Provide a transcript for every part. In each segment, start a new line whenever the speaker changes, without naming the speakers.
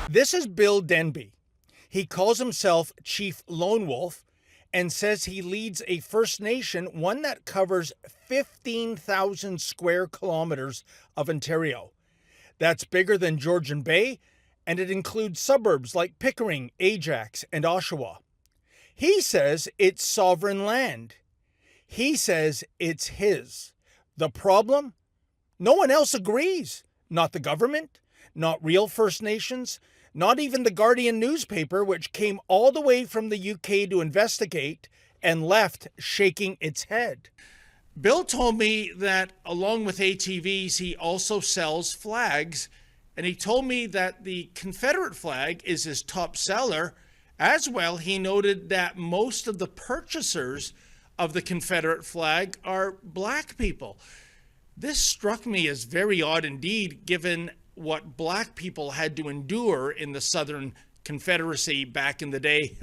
This is Bill Denby. He calls himself Chief Lone Wolf and says he leads a First Nation, one that covers 15,000 square kilometers of Ontario. That's bigger than Georgian Bay, and it includes suburbs like Pickering, Ajax, and Oshawa. He says it's sovereign land. He says it's his. The problem? No one else agrees. Not the government, not real First Nations, not even the Guardian newspaper, which came all the way from the UK to investigate and left shaking its head. Bill told me that along with ATVs, he also sells flags, and he told me that the Confederate flag is his top seller. As well, he noted that most of the purchasers of the Confederate flag are black people. This struck me as very odd indeed, given what black people had to endure in the Southern Confederacy back in the day.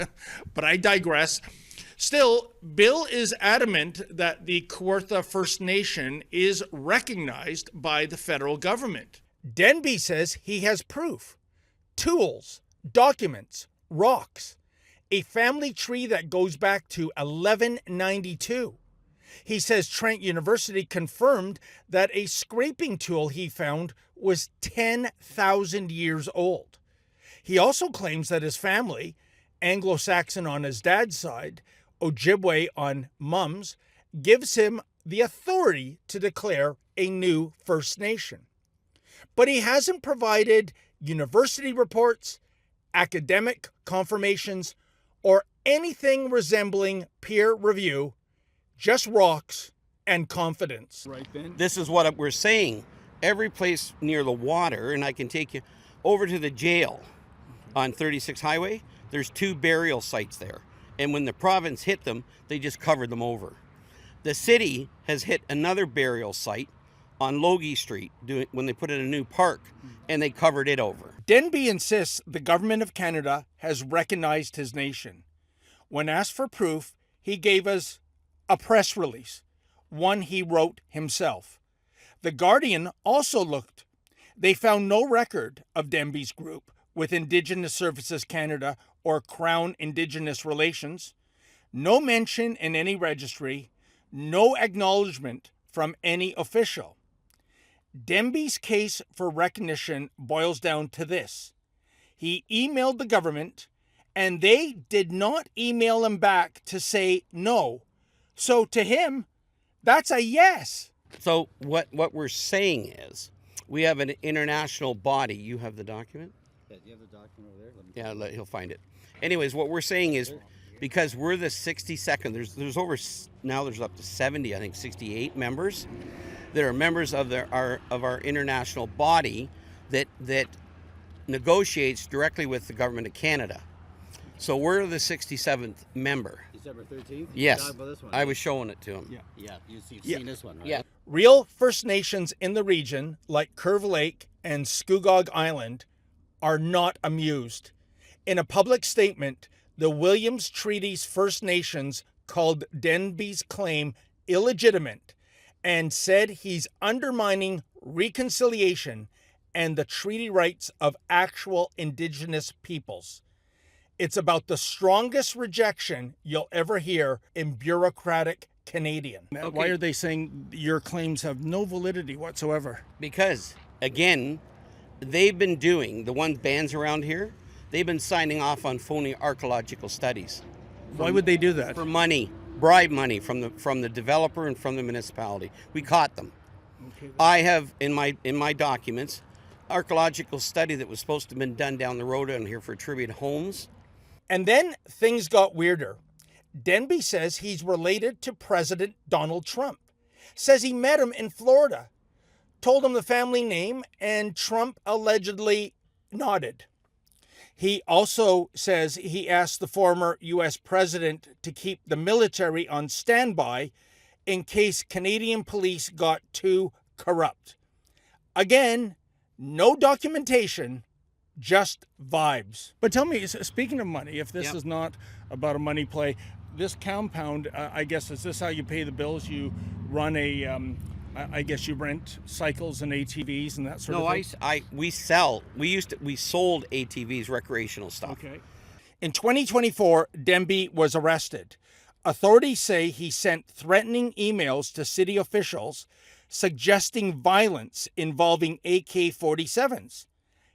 But I digress. Still, Bill is adamant that the Kawartha First Nation is recognized by the federal government. Denby says he has proof. Tools, documents, rocks, a family tree that goes back to 1192. He says Trent University confirmed that a scraping tool he found was 10,000 years old. He also claims that his family, Anglo-Saxon on his dad's side, Ojibwe on Mum's, gives him the authority to declare a new First Nation. But he hasn't provided university reports, academic confirmations, or anything resembling peer review, just rocks and confidence.
Right then.
This is what we're saying. Every place near the water, and I can take you over to the jail on 36 Highway, there's 2 burial sites there. And when the province hit them, they just covered them over. The city has hit another burial site on Logie Street when they put in a new park, and they covered it over.
Denby insists the government of Canada has recognized his nation. When asked for proof, he gave us a press release, one he wrote himself. The Guardian also looked. They found no record of Denby's group with Indigenous Services Canada or Crown Indigenous Relations, no mention in any registry, no acknowledgement from any official. Denby's case for recognition boils down to this. He emailed the government, and they did not email him back to say no. So to him, that's a yes.
So what we're saying is, we have an international body. You have the document?
Yeah, do you have the document over there?
He'll find it. Anyways, what we're saying is, because we're the 62nd, there's over, now there's up to 70, I think 68 members that are members of our international body that negotiates directly with the government of Canada. So we're the 67th member.
December 13th?
Yes,
This one,
I
right?
was showing it to him.
Yeah, you've seen this one, right?
Yeah.
Real First Nations in the region, like Curve Lake and Scugog Island, are not amused. In a public statement, the Williams Treaty's First Nations called Denby's claim illegitimate and said he's undermining reconciliation and the treaty rights of actual Indigenous peoples. It's about the strongest rejection you'll ever hear in bureaucratic Canadian.
Okay.
Why are they saying your claims have no validity whatsoever?
Because, again, they've been doing, the one bands around here, they've been signing off on phony archaeological studies.
Why would they do that?
For money, bribe money from the developer and from the municipality. We caught them.
Okay.
I have in my documents archaeological study that was supposed to have been done down the road on here for tribute homes.
And then things got weirder. Denby says he's related to President Donald Trump. Says he met him in Florida. Told him the family name, and Trump allegedly nodded. He also says he asked the former U.S. president to keep the military on standby in case Canadian police got too corrupt. Again, no documentation, just vibes. But tell me, speaking of money, if this is not about a money play, this compound, I guess, is this how you pay the bills? You run a I guess you rent cycles and ATVs and that sort of thing?
No, we sold ATVs, recreational stuff.
Okay. In 2024, Demby was arrested. Authorities say he sent threatening emails to city officials suggesting violence involving AK-47s.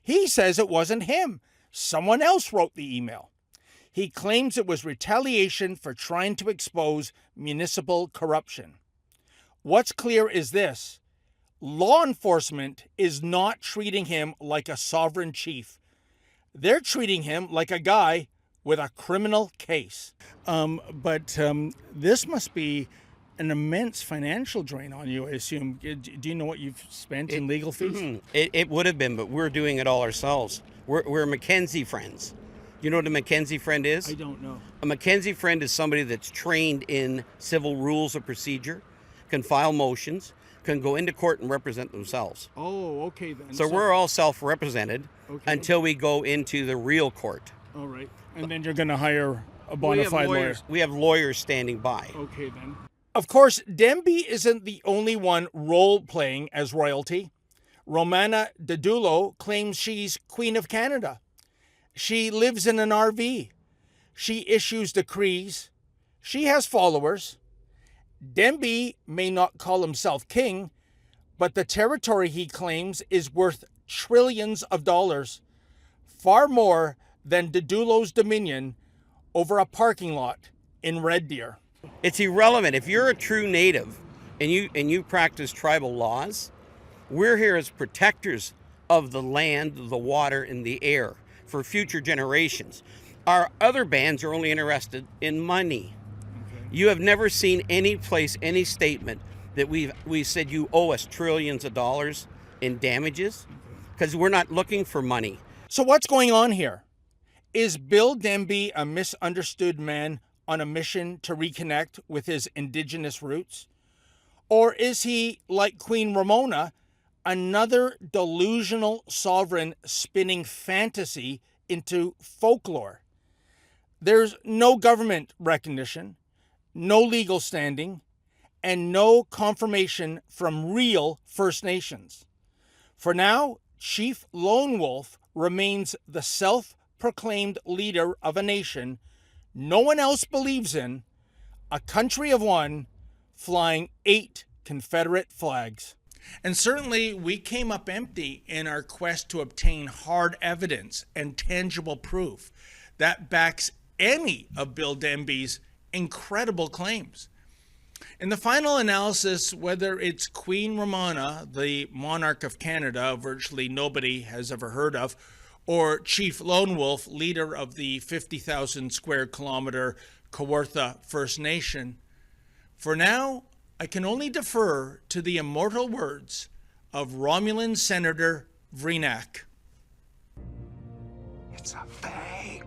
He says it wasn't him. Someone else wrote the email. He claims it was retaliation for trying to expose municipal corruption. What's clear is this: law enforcement is not treating him like a sovereign chief. They're treating him like a guy with a criminal case. But this must be an immense financial drain on you, I assume. Do you know what you've spent in legal fees?
It would have been, but we're doing it all ourselves. We're Mackenzie friends. You know what a Mackenzie friend is?
I don't know.
A Mackenzie friend is somebody that's trained in civil rules of procedure, can file motions, can go into court and represent themselves.
Oh, okay then.
So we're all self-represented until we go into the real court.
All right. And then you're going to hire a bona fide lawyer.
We have lawyers standing by.
Okay then. Of course, Demby isn't the only one role-playing as royalty. Romana Didulo claims she's Queen of Canada. She lives in an RV. She issues decrees. She has followers. Demby may not call himself king, but the territory he claims is worth trillions of dollars, far more than Didulo's dominion over a parking lot in Red Deer.
It's irrelevant. If you're a true native and you practice tribal laws, we're here as protectors of the land, the water, and the air for future generations. Our other bands are only interested in money. You have never seen any place, any statement that we said you owe us trillions of dollars in damages, because we're not looking for money.
So what's going on here? Is Bill Demby a misunderstood man on a mission to reconnect with his Indigenous roots? Or is he, like Queen Ramona, another delusional sovereign spinning fantasy into folklore? There's no government recognition, no legal standing, and no confirmation from real First Nations. For now, Chief Lone Wolf remains the self-proclaimed leader of a nation no one else believes in, a country of one, flying 8 Confederate flags. And certainly we came up empty in our quest to obtain hard evidence and tangible proof that backs any of Bill Demby's incredible claims. In the final analysis, whether it's Queen Ramona, the monarch of Canada, virtually nobody has ever heard of, or Chief Lone Wolf, leader of the 50,000 square kilometer Kawartha First Nation, for now, I can only defer to the immortal words of Romulan Senator Vreenak. It's a fake.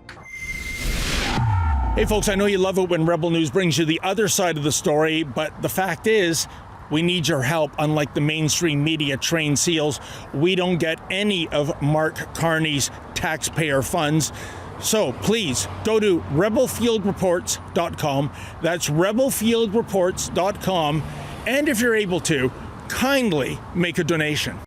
Hey folks, I know you love it when Rebel News brings you the other side of the story, but the fact is, we need your help. Unlike the mainstream media trained seals, we don't get any of Mark Carney's taxpayer funds. So please go to rebelfieldreports.com. That's rebelfieldreports.com. And if you're able to, kindly make a donation.